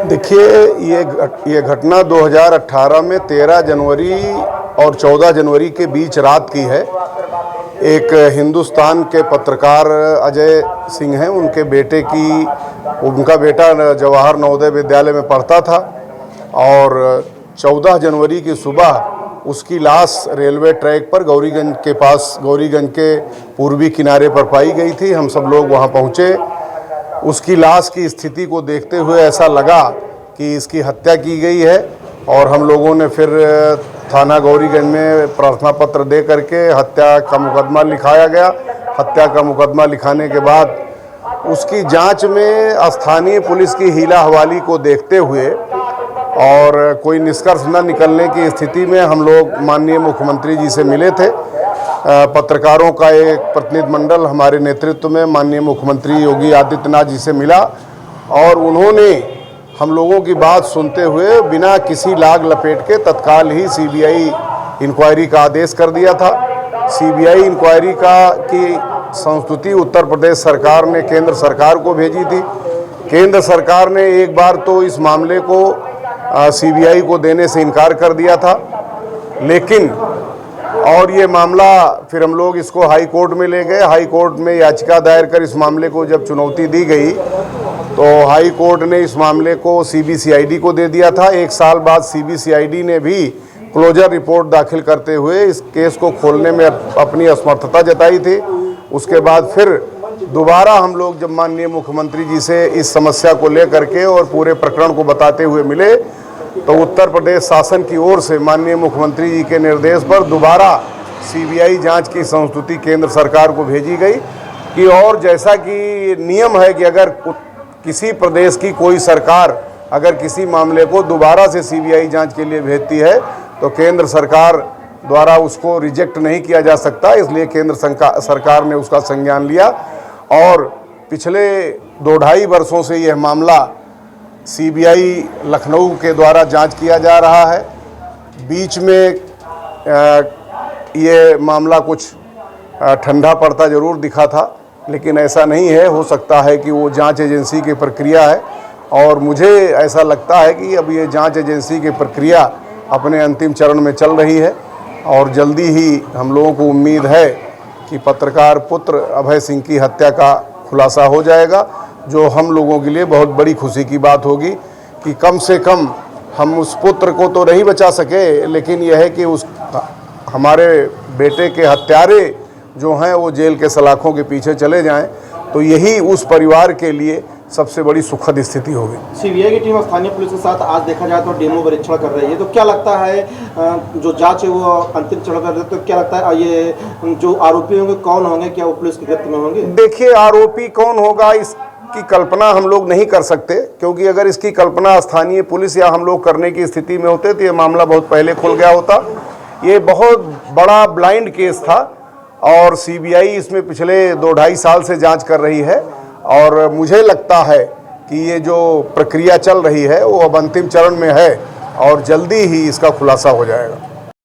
देखिए, ये घटना 2018 में 13 जनवरी और 14 जनवरी के बीच रात की है। एक हिंदुस्तान के पत्रकार अजय सिंह हैं, उनका बेटा जवाहर नवोदय विद्यालय में पढ़ता था और 14 जनवरी की सुबह उसकी लाश रेलवे ट्रैक पर गौरीगंज के पूर्वी किनारे पर पाई गई थी। हम सब लोग वहां पहुंचे। उसकी लाश की स्थिति को देखते हुए ऐसा लगा कि इसकी हत्या की गई है और हम लोगों ने फिर थाना गौरीगंज में प्रार्थना पत्र दे करके हत्या का मुकदमा लिखाया गया। हत्या का मुकदमा लिखाने के बाद उसकी जांच में स्थानीय पुलिस की हीला हवाली को देखते हुए और कोई निष्कर्ष न निकलने की स्थिति में हम लोग माननीय मुख्यमंत्री जी से मिले थे। पत्रकारों का एक प्रतिनिधिमंडल हमारे नेतृत्व में माननीय मुख्यमंत्री योगी आदित्यनाथ जी से मिला और उन्होंने हम लोगों की बात सुनते हुए बिना किसी लाग लपेट के तत्काल ही सीबीआई इंक्वायरी का आदेश कर दिया था। सीबीआई इंक्वायरी की संस्तुति उत्तर प्रदेश सरकार ने केंद्र सरकार को भेजी थी। केंद्र सरकार ने एक बार तो इस मामले को सीबीआई को देने से इनकार कर दिया था, लेकिन और ये मामला फिर हम लोग इसको हाई कोर्ट में ले गए। हाई कोर्ट में याचिका दायर कर इस मामले को जब चुनौती दी गई तो हाई कोर्ट ने इस मामले को सीबीसीआईडी को दे दिया था। एक साल बाद सीबीसीआईडी ने भी क्लोजर रिपोर्ट दाखिल करते हुए इस केस को खोलने में अपनी असमर्थता जताई थी। उसके बाद फिर दोबारा हम लोग जब माननीय मुख्यमंत्री जी से इस समस्या को लेकर के और पूरे प्रकरण को बताते हुए मिले तो उत्तर प्रदेश शासन की ओर से माननीय मुख्यमंत्री जी के निर्देश पर दोबारा सीबीआई जांच की संस्तुति केंद्र सरकार को भेजी गई कि और जैसा कि नियम है कि अगर किसी प्रदेश की कोई सरकार अगर किसी मामले को दोबारा से सीबीआई जांच के लिए भेजती है तो केंद्र सरकार द्वारा उसको रिजेक्ट नहीं किया जा सकता। इसलिए केंद्र सरकार ने उसका संज्ञान लिया और पिछले 2-2.5 वर्षों से यह मामला सीबीआई लखनऊ के द्वारा जांच किया जा रहा है। बीच में ये मामला कुछ ठंडा पड़ता ज़रूर दिखा था, लेकिन ऐसा नहीं है। हो सकता है कि वो जांच एजेंसी की प्रक्रिया है और मुझे ऐसा लगता है कि अब ये जांच एजेंसी की प्रक्रिया अपने अंतिम चरण में चल रही है और जल्दी ही हम लोगों को उम्मीद है कि पत्रकार पुत्र अभय सिंह की हत्या का खुलासा हो जाएगा, जो हम लोगों के लिए बहुत बड़ी खुशी की बात होगी कि कम से कम हम उस पुत्र को तो नहीं बचा सके, लेकिन यह है कि हमारे बेटे के हत्यारे जो हैं वो जेल के सलाखों के पीछे चले जाएं, तो यही उस परिवार के लिए सबसे बड़ी सुखद स्थिति होगी। सीबीआई की टीम स्थानीय पुलिस के साथ आज देखा जाए तो डेमो परीक्षण कर रही है, तो क्या लगता है जो जांच है वो अंतिम चरण कर रही है, तो क्या लगता है ये जो आरोपी होंगे कौन होंगे, क्या वो पुलिस की गिरफ्त में होंगे? देखिए, आरोपी कौन होगा इसकी कल्पना हम लोग नहीं कर सकते, क्योंकि अगर इसकी कल्पना स्थानीय पुलिस या हम लोग करने की स्थिति में होते तो ये मामला बहुत पहले खुल गया होता। ये बहुत बड़ा ब्लाइंड केस था और सीबीआई इसमें पिछले 2-2.5 साल से जांच कर रही है और मुझे लगता है कि ये जो प्रक्रिया चल रही है वो अब अंतिम चरण में है और जल्दी ही इसका खुलासा हो जाएगा।